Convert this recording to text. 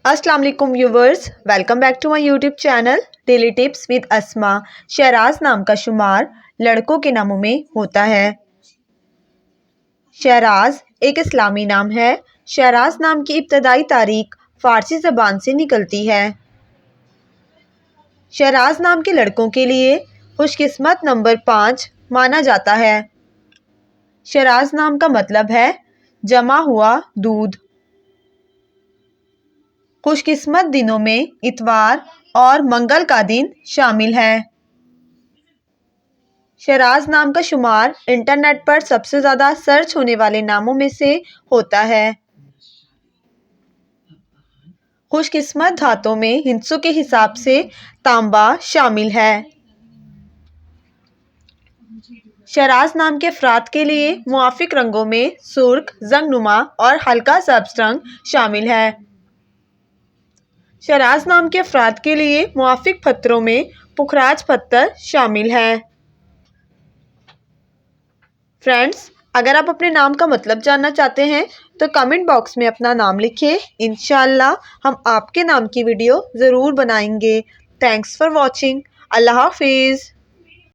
अस्सलाम वालेकुम viewers, welcome back to my YouTube channel daily tips with Asma. Shahraj नाम का शुमार लड़कों के नामों में होता है। शहराज एक इस्लामी नाम है। शहराज नाम की इब्तदाई तारीख फ़ारसी ज़बान से निकलती है। शहराज नाम के लड़कों के लिए खुशकिस्मत नंबर 5 माना जाता है। शहराज नाम का मतलब है जमा हुआ दूध। खुशकिस्मत दिनों में इतवार और मंगल का दिन शामिल है। शहराज नाम का शुमार इंटरनेट पर सबसे ज़्यादा सर्च होने वाले नामों में से होता है। खुशकिस्मत धातों में हिंसों के हिसाब से तांबा शामिल है। शहराज नाम के अफराद के लिए मुआफिक रंगों में सुर्ख, जंगनुमा और हल्का सब्ज रंग शामिल है। शहराज नाम के अफराद के लिए मुआफिक पत्थरों में पुखराज पत्थर शामिल है। फ्रेंड्स, अगर आप अपने नाम का मतलब जानना चाहते हैं तो कमेंट बॉक्स में अपना नाम लिखें। इंशाल्लाह हम आपके नाम की वीडियो ज़रूर बनाएंगे। Thanks for watching. अल्लाह हाफिज़।